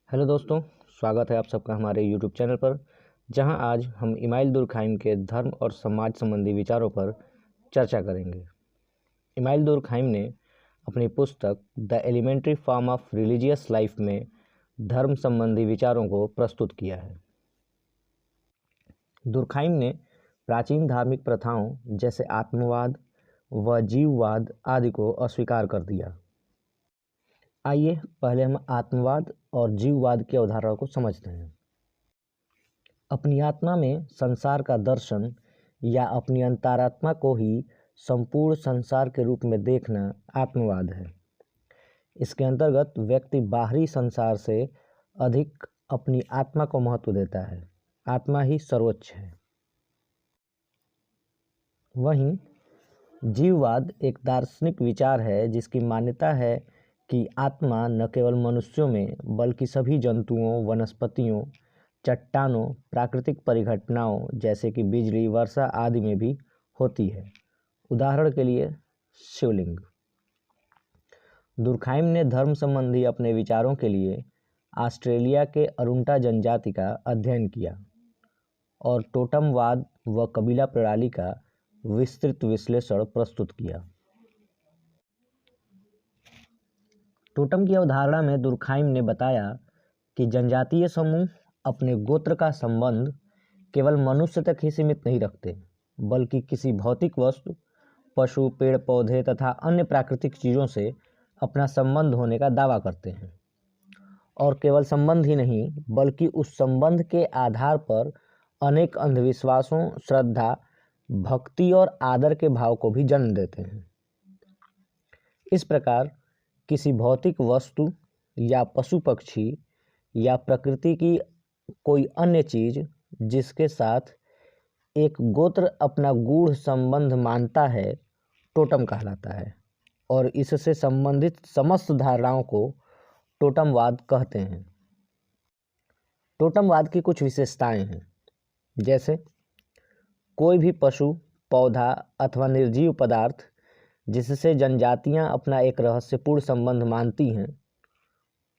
Hello दोस्तों, स्वागत है आप सबका हमारे यूट्यूब चैनल पर, जहां आज हम इमाइल दुर्खाइम के धर्म और समाज संबंधी विचारों पर चर्चा करेंगे। इमाइल दुर्खाइम ने अपनी पुस्तक the elementary form of religious life में धर्म संबंधी विचारों को प्रस्तुत किया है। दुर्खाइम ने प्राचीन धार्मिक प्रथाओं जैसे आत्मवाद व जीववाद आदि को अस्वीकार कर दिया। आइए पहले हम आत्मवाद और जीववाद की अवधारणा को समझते हैं। अपनी आत्मा में संसार का दर्शन या अपनी अंतरात्मा को ही संपूर्ण संसार के रूप में देखना आत्मवाद है। इसके अंतर्गत व्यक्ति बाहरी संसार से अधिक अपनी आत्मा को महत्व देता है। आत्मा ही सर्वोच्च है। वहीं जीववाद एक दार्शनिक विचार है जिसकी मान्यता है कि आत्मा न केवल मनुष्यों में बल्कि सभी जंतुओं, वनस्पतियों, चट्टानों, प्राकृतिक परिघटनाओं जैसे कि बिजली, वर्षा आदि में भी होती है। उदाहरण के लिए शिवलिंग। दुर्खाइम ने धर्म संबंधी अपने विचारों के लिए ऑस्ट्रेलिया के अरुंटा जनजाति का अध्ययन किया और टोटमवाद व कबीला प्रणाली का विस्तृत विश्लेषण प्रस्तुत किया। टोटम की अवधारणा में दुर्खाइम ने बताया कि जनजातीय समूह अपने गोत्र का संबंध केवल मनुष्य तक ही सीमित नहीं रखते, बल्कि किसी भौतिक वस्तु, पशु, पेड़ पौधे तथा अन्य प्राकृतिक चीज़ों से अपना संबंध होने का दावा करते हैं। और केवल संबंध ही नहीं, बल्कि उस संबंध के आधार पर अनेक अंधविश्वासों, श्रद्धा, भक्ति और आदर के भाव को भी जन्म देते हैं। इस प्रकार किसी भौतिक वस्तु या पशु पक्षी या प्रकृति की कोई अन्य चीज़ जिसके साथ एक गोत्र अपना गूढ़ संबंध मानता है, टोटम कहलाता है और इससे संबंधित समस्त धारणाओं को टोटमवाद कहते हैं। टोटमवाद की कुछ विशेषताएं हैं, जैसे कोई भी पशु, पौधा अथवा निर्जीव पदार्थ जिससे जनजातियां अपना एक रहस्यपूर्ण संबंध मानती हैं,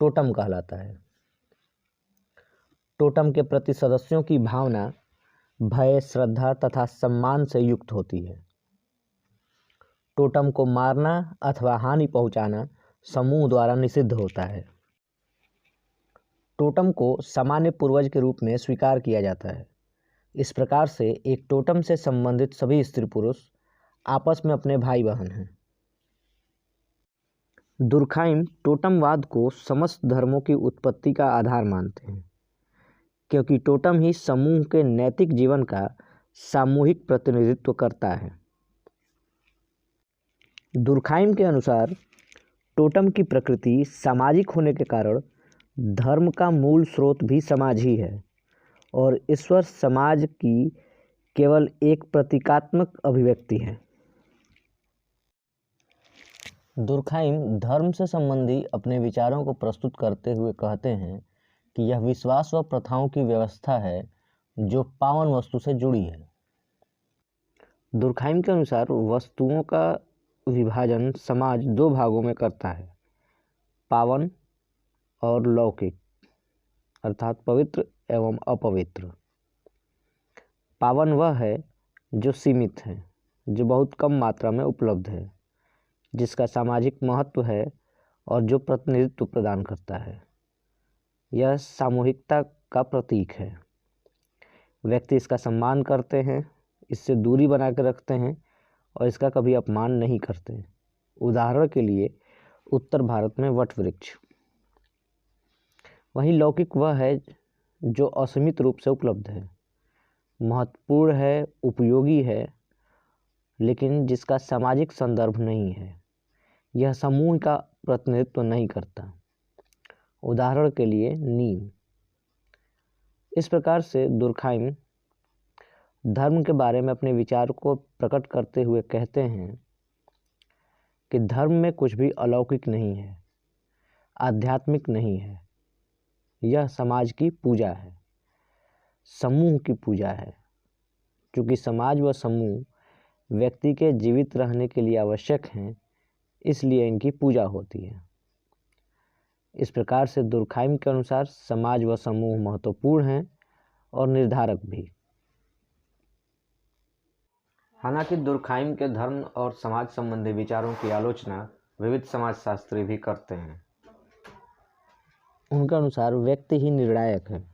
टोटम कहलाता है। टोटम के प्रति सदस्यों की भावना भय, श्रद्धा तथा सम्मान से युक्त होती है। टोटम को मारना अथवा हानि पहुंचाना समूह द्वारा निषिद्ध होता है। टोटम को सामान्य पूर्वज के रूप में स्वीकार किया जाता है। इस प्रकार से एक टोटम से संबंधित सभी स्त्री पुरुष आपस में अपने भाई बहन हैं। दुर्खाइम टोटमवाद को समस्त धर्मों की उत्पत्ति का आधार मानते हैं, क्योंकि टोटम ही समूह के नैतिक जीवन का सामूहिक प्रतिनिधित्व करता है। दुर्खाइम के अनुसार टोटम की प्रकृति सामाजिक होने के कारण धर्म का मूल स्रोत भी समाज ही है और ईश्वर समाज की केवल एक प्रतीकात्मक अभिव्यक्ति है। दुर्खाइम धर्म से संबंधी अपने विचारों को प्रस्तुत करते हुए कहते हैं कि यह विश्वास व प्रथाओं की व्यवस्था है जो पावन वस्तु से जुड़ी है। दुर्खाइम के अनुसार वस्तुओं का विभाजन समाज दो भागों में करता है, पावन और लौकिक, अर्थात पवित्र एवं अपवित्र। पावन वह है जो सीमित है, जो बहुत कम मात्रा में उपलब्ध है, जिसका सामाजिक महत्व है और जो प्रतिनिधित्व प्रदान करता है। यह सामूहिकता का प्रतीक है। व्यक्ति इसका सम्मान करते हैं, इससे दूरी बना कर रखते हैं और इसका कभी अपमान नहीं करते। उदाहरण के लिए उत्तर भारत में वट वृक्ष। वहीं लौकिक वह है जो असीमित रूप से उपलब्ध है, महत्वपूर्ण है, उपयोगी है, लेकिन जिसका सामाजिक संदर्भ नहीं है। यह समूह का प्रतिनिधित्व नहीं करता। उदाहरण के लिए नीम। इस प्रकार से दुर्खाइम धर्म के बारे में अपने विचार को प्रकट करते हुए कहते हैं कि धर्म में कुछ भी अलौकिक नहीं है, आध्यात्मिक नहीं है। यह समाज की पूजा है, समूह की पूजा है। क्योंकि समाज व समूह व्यक्ति के जीवित रहने के लिए आवश्यक हैं, इसलिए इनकी पूजा होती है। इस प्रकार से दुर्खाइम के अनुसार समाज व समूह महत्वपूर्ण हैं और निर्धारक भी। हालांकि दुर्खाइम के धर्म और समाज संबंधी विचारों की आलोचना विविध समाजशास्त्री भी करते हैं। उनके अनुसार व्यक्ति ही निर्णायक है।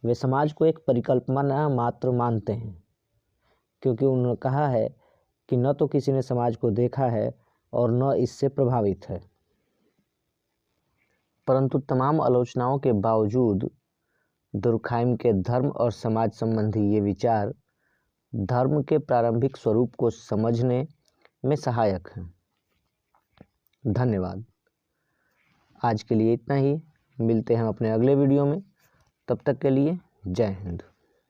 वे समाज को एक परिकल्पना मात्र मानते हैं, क्योंकि उन्होंने कहा है कि न तो किसी ने समाज को देखा है और न इससे प्रभावित है। परंतु तमाम आलोचनाओं के बावजूद दुर्खाइम के धर्म और समाज संबंधी ये विचार धर्म के प्रारंभिक स्वरूप को समझने में सहायक हैं। धन्यवाद। आज के लिए इतना ही। मिलते हैं अपने अगले वीडियो में। तब तक के लिए जय हिंद।